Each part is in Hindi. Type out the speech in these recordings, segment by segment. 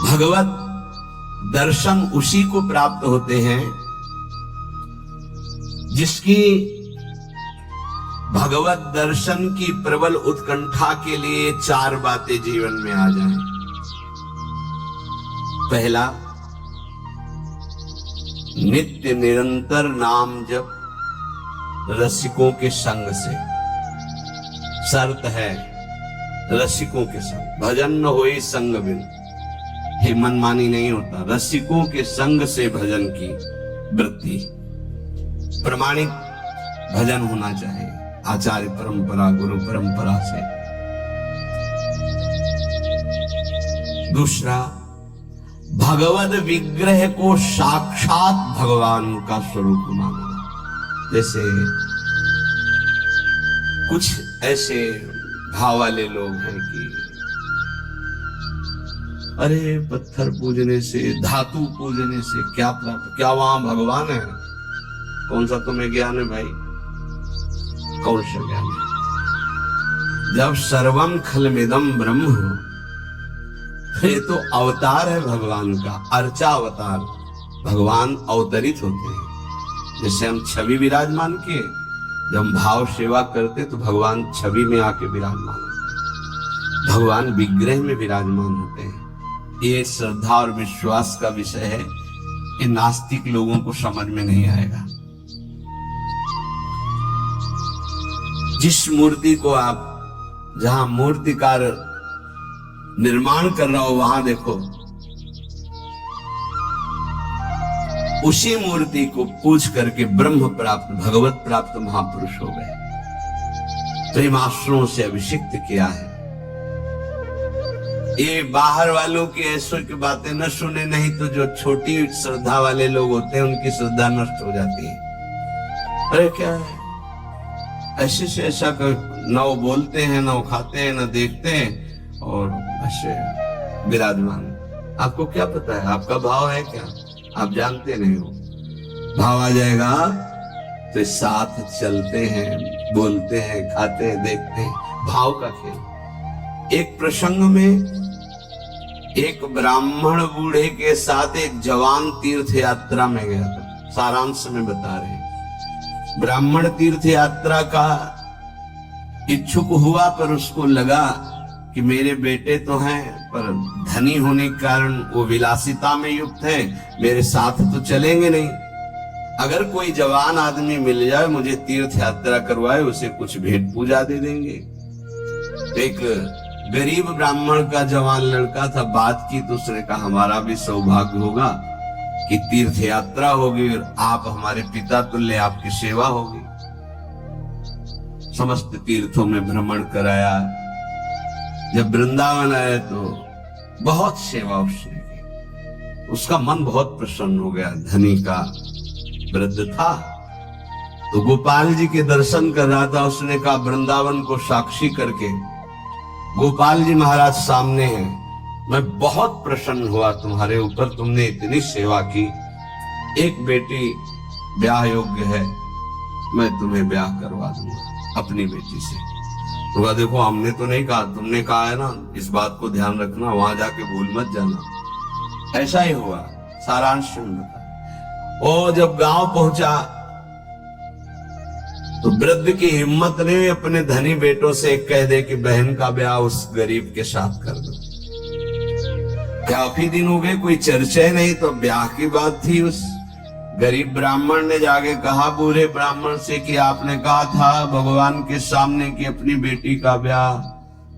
भगवत दर्शन उसी को प्राप्त होते हैं जिसकी भगवत दर्शन की प्रबल उत्कंठा के लिए 4 बातें जीवन में आ जाएं। पहला, नित्य निरंतर नाम जप रसिकों के संग से। शर्त है रसिकों के संग, भजन न होई संग बिन। हे मनमानी नहीं होता, रसिकों के संग से भजन की वृत्ति। प्रमाणिक भजन होना चाहिए, आचार्य परंपरा, गुरु परंपरा से। दूसरा, भगवद विग्रह को साक्षात भगवान का स्वरूप मानना। जैसे कुछ ऐसे भाव वाले लोग हैं कि अरे पत्थर पूजने से, धातु पूजने से क्या प्राप्त, क्या वहां भगवान है? कौन सा तुम्हें ज्ञान है भाई? कौन सा ज्ञान है? जब सर्वम खलमिदम ब्रह्म, ये तो अवतार है भगवान का, अर्चा अवतार। भगवान अवतरित होते हैं। जैसे हम छवि विराजमान किए, जब हम भाव सेवा करते तो भगवान छवि में आके विराजमान होते हैं, भगवान विग्रह में विराजमान होते हैं। ये श्रद्धा और विश्वास का विषय है, ये नास्तिक लोगों को समझ में नहीं आएगा। जिस मूर्ति को आप, जहां मूर्तिकार निर्माण कर रहा हो, वहां देखो, उसी मूर्ति को पूज करके ब्रह्म प्राप्त, भगवत प्राप्त महापुरुष हो गए। प्रेमाश्रुओं से अभिषिक्त किया है। ये बाहर वालों की ऐसो की बातें न सुने, नहीं तो जो छोटी श्रद्धा वाले लोग होते हैं उनकी श्रद्धा नष्ट हो जाती है। अरे क्या है, ऐसे से ऐसा न वो बोलते हैं, न वो खाते हैं, न देखते हैं, और ऐसे विराजमान। आपको क्या पता है? आपका भाव है क्या? आप जानते नहीं हो। भाव आ जाएगा तो साथ चलते हैं, बोलते हैं, खाते हैं, देखते हैं। भाव का खेल। एक प्रसंग में एक ब्राह्मण बूढ़े के साथ एक जवान तीर्थ यात्रा में गया था। सारांश में बता रहे हैं। ब्राह्मण तीर्थ यात्रा का इच्छुक हुआ, पर उसको लगा कि मेरे बेटे तो हैं, पर धनी होने के कारण वो विलासिता में युक्त है, मेरे साथ तो चलेंगे नहीं। अगर कोई जवान आदमी मिल जाए, मुझे तीर्थ यात्रा करवाए, उसे कुछ भेंट पूजा दे देंगे। एक गरीब ब्राह्मण का जवान लड़का था, बात की तो उसने कहा हमारा भी सौभाग्य होगा कि तीर्थ यात्रा होगी और आप हमारे पिता तुल्य, आपकी सेवा होगी। समस्त तीर्थों में भ्रमण कराया। जब वृंदावन आए तो बहुत सेवा उसने की। उसका मन बहुत प्रसन्न हो गया। धनी का वृद्ध था तो गोपाल जी के दर्शन कर रहा था। उसने कहा वृंदावन को साक्षी करके, गोपाल जी महाराज सामने हैं, मैं बहुत प्रसन्न हुआ तुम्हारे ऊपर, तुमने इतनी सेवा की। एक बेटी ब्याह योग्य है, मैं तुम्हें ब्याह करवा दूंगा अपनी बेटी से। तो देखो हमने तो नहीं कहा, तुमने कहा है ना, इस बात को ध्यान रखना, वहां जाके भूल मत जाना। ऐसा ही हुआ। सारांश सुन बता। वो जब गांव पहुंचा तो वृद्ध की हिम्मत नहीं अपने धनी बेटों से कह दे कि बहन का ब्याह उस गरीब के साथ कर दो। काफी दिन हो गए, कोई चर्चा नहीं, तो ब्याह की बात थी। उस गरीब ब्राह्मण ने जाके कहा बूढ़े ब्राह्मण से कि आपने कहा था भगवान के सामने कि अपनी बेटी का ब्याह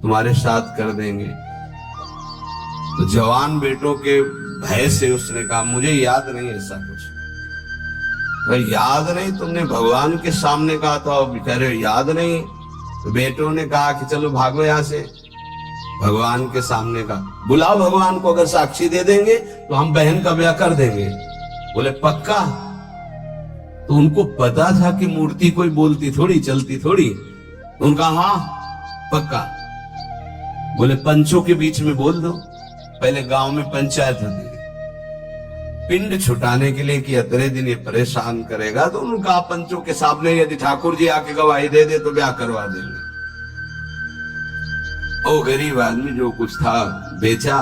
तुम्हारे साथ कर देंगे। तो जवान बेटों के भय से उसने कहा मुझे याद नहीं ऐसा कुछ। भाई याद नहीं? तुमने भगवान के सामने कहा था। कह रहे याद नहीं? तो बेटों ने कहा कि चलो भागो यहां से। भगवान के सामने का बुलाओ, भगवान को अगर साक्षी दे देंगे तो हम बहन का ब्याह कर देंगे। बोले पक्का? तो उनको पता था कि मूर्ति कोई बोलती थोड़ी, चलती थोड़ी। उनका हाँ पक्का। बोले पंचों के बीच में बोल दो। पहले गांव में पंचायत होती है पिंड छुटाने के लिए कि अतरे दिन ये परेशान करेगा, तो उनका पंचों के सामने यदि ठाकुर जी आके गवाही दे दे तो ब्याह करवा देंगे। ओ गरीब आदमी जो कुछ था बेचा,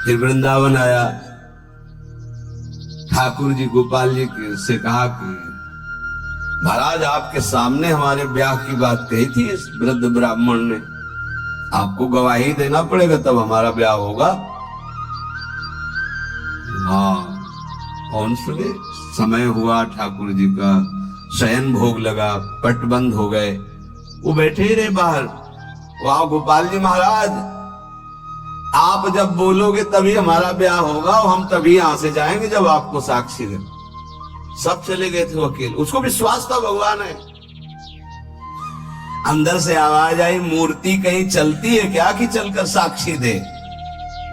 फिर वृंदावन आया, ठाकुर जी गोपाल जी से कहा कि महाराज आपके सामने हमारे ब्याह की बात कही थी इस वृद्ध ब्राह्मण ने, आपको गवाही देना पड़ेगा तब हमारा ब्याह होगा। हाँ, कौन सुने? समय हुआ, ठाकुर जी का शयन भोग लगा, पट बंद हो गए, वो बैठे ही रहे बाहर। वाह गोपाल जी महाराज, आप जब बोलोगे तभी हमारा ब्याह होगा और हम तभी यहां से जाएंगे जब आपको साक्षी दे। सब चले गए थे वकील, उसको विश्वास था भगवान है। अंदर से आवाज आई, मूर्ति कहीं चलती है क्या कि चलकर साक्षी दे?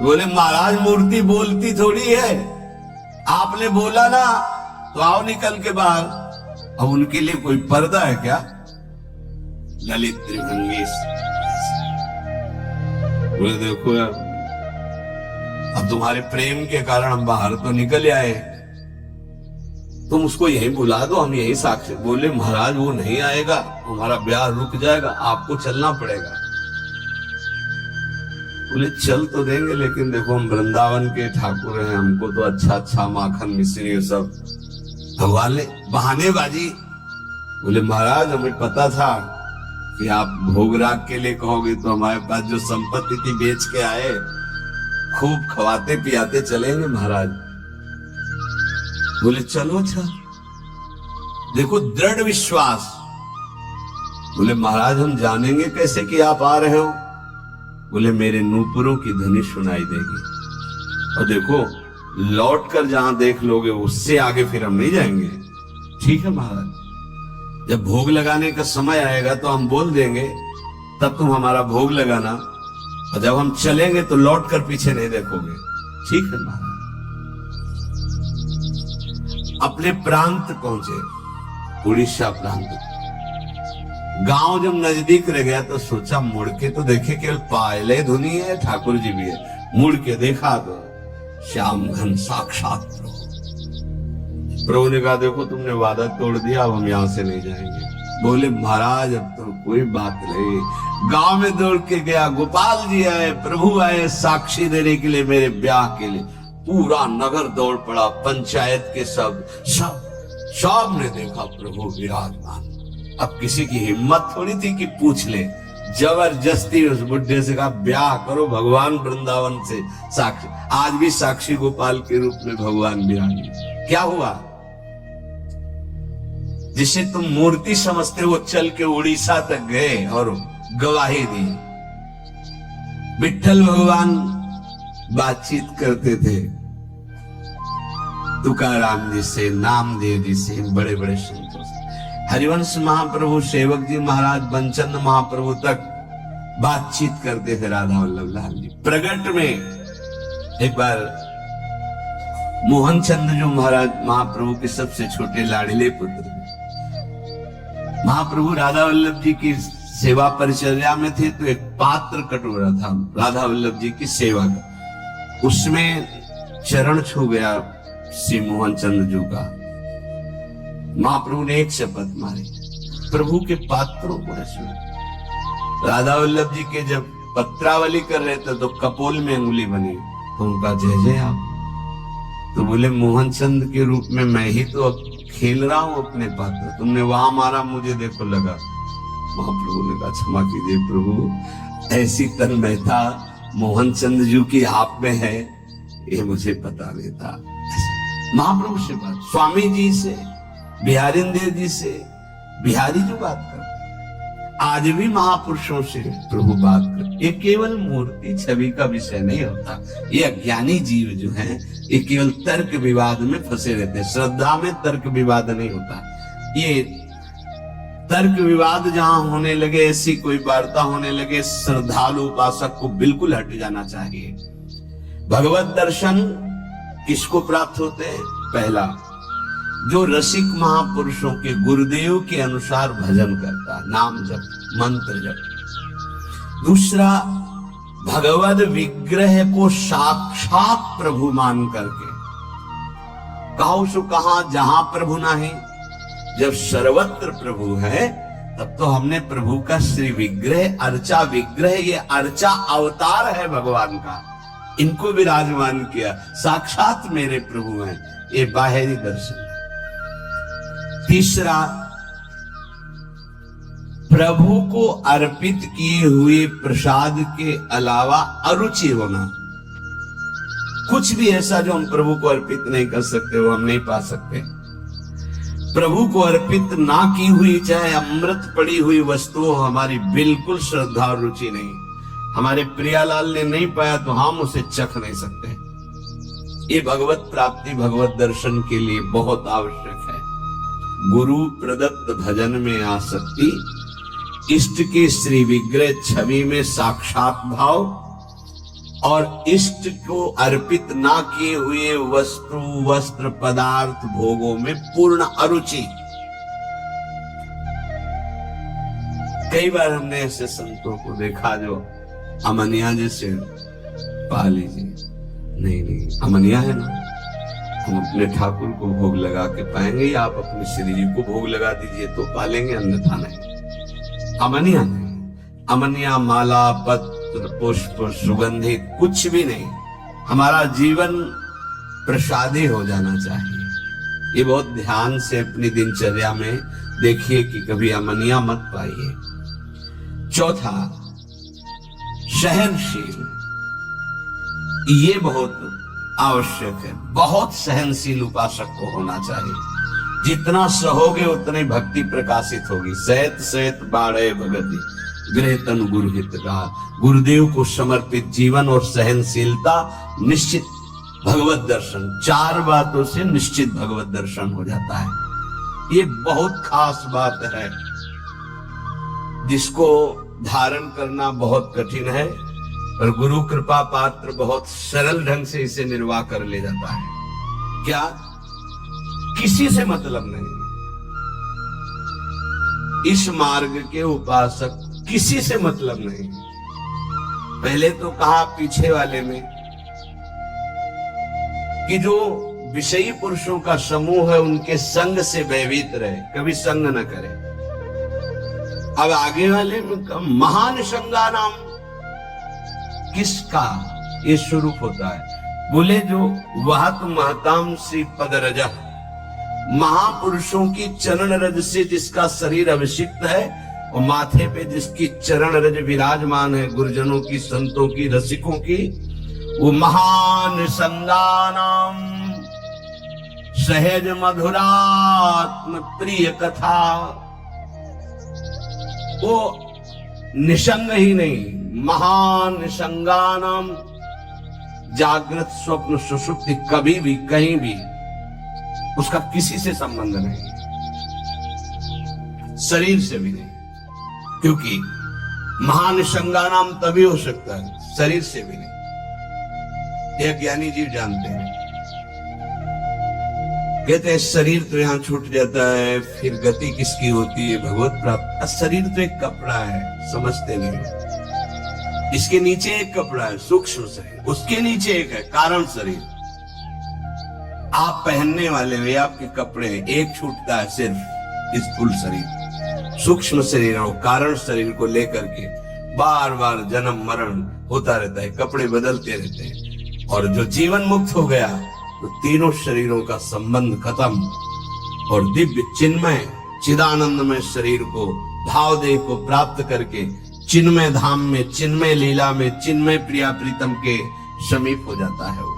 बोले महाराज मूर्ति बोलती थोड़ी है, आपने बोला ना तो आओ निकल के बाहर। अब उनके लिए कोई पर्दा है क्या? ललित त्रिभंगी। बोले देखो यार, अब तुम्हारे प्रेम के कारण हम बाहर तो निकल आए, तुम उसको यहीं बुला दो, हम यहीं साक्षी। बोले महाराज वो नहीं आएगा, हमारा ब्याह रुक जाएगा, आपको चलना पड़ेगा। बोले चल तो देंगे, लेकिन देखो हम वृंदावन के ठाकुर हैं, हमको तो अच्छा अच्छा माखन मिश्री सब। भगवान ने बहानेबाजी। बोले महाराज हमें पता था कि आप भोगराग के लिए कहोगे तो हमारे पास जो संपत्ति थी बेच के आए, खूब खवाते पियाते चलेंगे महाराज। बोले चलो अच्छा, देखो दृढ़ विश्वास। बोले महाराज हम जानेंगे कैसे कि आप आ रहे हो? बोले मेरे नूपुरों की ध्वनि सुनाई देगी, और देखो लौट कर जहां देख लोगे उससे आगे फिर हम नहीं जाएंगे। ठीक है महाराज, जब भोग लगाने का समय आएगा तो हम बोल देंगे, तब तुम हमारा भोग लगाना, और जब हम चलेंगे तो लौट कर पीछे नहीं देखोगे। ठीक है महाराज। अपने प्रांत पहुंचे, उड़ीसा प्रांत। गांव जब नजदीक रह गया तो सोचा मुड़ के तो देखे, केवल पायले धुनी है, ठाकुर जी भी है। मुड़ के देखा तो श्याम घन साक्षात प्रभु। प्रभु ने कहा देखो तुमने वादा तोड़ दिया, अब हम यहां से नहीं जाएंगे। बोले महाराज अब तो कोई बात नहीं। गांव में दौड़ के गया, गोपाल जी आए, प्रभु आए साक्षी देने के लिए मेरे ब्याह के लिए। पूरा नगर दौड़ पड़ा, पंचायत के सब ने देखा प्रभु विराजमान। अब किसी की हिम्मत थोड़ी थी कि पूछ ले, जबरदस्ती उस बुढ़े से कहा ब्याह करो भगवान वृंदावन से साक्षी। आज भी साक्षी गोपाल के रूप में भगवान विराजमान। क्या हुआ? जिसे तुम मूर्ति समझते हो चल के उड़ीसा तक गए और गवाही दी। विठ्ठल भगवान बातचीत करते थे तुकाराम जी से, नामदेव जी से, बड़े बड़े संतों से। हरिवंश महाप्रभु, सेवक जी महाराज, बंचंद महाप्रभु तक बातचीत करते थे राधा वल्लभ लाल जी। प्रगट में एक बार मोहन चंद्र जो महाराज महाप्रभु के सबसे छोटे लाडले पुत्र थे, महाप्रभु राधा वल्लभ जी की सेवा परिचर्या में थे, तो एक पात्र कटोरा था राधा वल्लभ जी की सेवा का, उसमें चरण छू गया श्री मोहन चंद्र जी का। महाप्रभु ने एक शपथ मारी, प्रभु के पात्रों को रसू। राधा वल्लभ जी के जब पत्रावली कर रहे थे तो कपोल में अंगुली बनी, तो उनका जय जय आप। तो बोले मोहन चंद के रूप में मैं ही तो अब खेल रहा हूं अपने पात्र, तुमने वहां मारा मुझे देखो लगा। महाप्रभु ने कहा क्षमा कीजिए प्रभु, ऐसी तन्मयता मोहन चंद जी की आप में है ये मुझे पता नहीं था। महाप्रभु से बात, स्वामी जी से, बिहारिंदर जी से, बिहारी जो बात करते, आज भी महापुरुषों से प्रभु बात करते। ये केवल मूर्ति छवि का विषय नहीं होता। ये अज्ञानी जीव जो हैं ये केवल तर्क विवाद में फंसे रहते हैं। श्रद्धा में तर्क विवाद नहीं होता। ये तर्क विवाद जहां होने लगे, ऐसी कोई वार्ता होने लगे, श्रद्धालु उपासक को बिल्कुल हट जाना चाहिए। भगवत दर्शन किसको प्राप्त होते हैं? पहला, जो रसिक महापुरुषों के गुरुदेव के अनुसार भजन करता, नाम जप, मंत्र जप। दूसरा, भगवद विग्रह को साक्षात प्रभु मान करके, कहो सो कहा जहां प्रभु नहीं, जब सर्वत्र प्रभु है तब तो हमने प्रभु का श्री विग्रह, अर्चा विग्रह, ये अर्चा अवतार है भगवान का, इनको विराजमान किया, साक्षात मेरे प्रभु हैं। ये बाहरी दर्शन। तीसरा, प्रभु को अर्पित किए हुए प्रसाद के अलावा अरुचि होना। कुछ भी ऐसा जो हम प्रभु को अर्पित नहीं कर सकते वो हम नहीं पा सकते। प्रभु को अर्पित ना की हुई चाहे अमृत पड़ी हुई वस्तु हमारी बिल्कुल श्रद्धा और रुचि नहीं। हमारे प्रियालाल ने नहीं पाया तो हम उसे चख नहीं सकते। ये भगवत प्राप्ति, भगवत दर्शन के लिए बहुत आवश्यक है। गुरु प्रदत्त भजन में आसक्ति, इष्ट के श्री विग्रह छवि में साक्षात भाव और इष्ट को अर्पित ना किए हुए वस्तु, वस्त्र, पदार्थ, भोगों में पूर्ण अरुचि। कई बार हमने ऐसे संतों को देखा जो अमनिया जैसे पा लीजिए, नहीं अमनिया है ना, हम अपने ठाकुर को भोग लगा के पाएंगे या आप अपने श्री जी को भोग लगा दीजिए तो पालेंगे, अन्यथा नहीं। अमनिया नहीं, अमनिया माला, पत्र, पुष्प, सुगंधित कुछ भी नहीं। हमारा जीवन प्रसादी हो जाना चाहिए। ये बहुत ध्यान से अपनी दिनचर्या में देखिए कि कभी अमनिया मत पाइए। चौथा, सहनशील। ये बहुत आवश्यक है। बहुत सहनशील उपासक को होना चाहिए। जितना सहोगे उतनी भक्ति प्रकाशित होगी। सहत सहत बाढ़े भगति गृह तनु गुरु हित का। गुरुदेव को समर्पित जीवन और सहनशीलता, निश्चित भगवत दर्शन। 4 बातों से निश्चित भगवत दर्शन हो जाता है। ये बहुत खास बात है जिसको धारण करना बहुत कठिन है, पर गुरु कृपा पात्र बहुत सरल ढंग से इसे निर्वाह कर ले जाता है। क्या? किसी से मतलब नहीं। इस मार्ग के उपासक किसी से मतलब नहीं। पहले तो कहा पीछे वाले में कि जो विषयी पुरुषों का समूह है उनके संग से भयभीत रहे, कभी संग न करे। अब आगे वाले में महान संगा नाम किसका ये स्वरूप होता है? बोले जो वह तो महताम श्री पद रज, महापुरुषों की चरण रज से जिसका शरीर अभिषिक्त है और माथे पे जिसकी चरण रज विराजमान है, गुरुजनों की, संतों की, रसिकों की, वो महान संगानाम सहज मधुरात्म प्रिय कथा। वो निसंग ही नहीं, महान संगानाम, जागृत स्वप्न सुषुप्ति कभी भी कहीं भी उसका किसी से संबंध नहीं, शरीर से भी नहीं। क्योंकि महान संगानाम तभी हो सकता है, शरीर से भी नहीं। एक ज्ञानी जी जानते हैं, कहते हैं शरीर तो यहाँ छूट जाता है, फिर गति किसकी होती है? भगवत प्राप्त। शरीर तो एक कपड़ा है, समझते नहीं। इसके नीचे एक कपड़ा है, सूक्ष्म शरीर, उसके नीचे एक है कारण शरीर। आप पहनने वाले वे आपके कपड़े हैं, एक छूटता है सिर्फ स्थूल शरीर। सूक्ष्म शरीर और कारण शरीर को लेकर के बार बार जन्म मरण होता रहता है, कपड़े बदलते रहते हैं। और जो जीवन मुक्त हो गया तो तीनों शरीरों का संबंध खत्म और दिव्य चिन्मय चिदानंदमय शरीर को, भाव देह को प्राप्त करके चिन्मय धाम में, चिन्मय लीला में, चिन्मय प्रिया प्रीतम के समीप हो जाता है वो।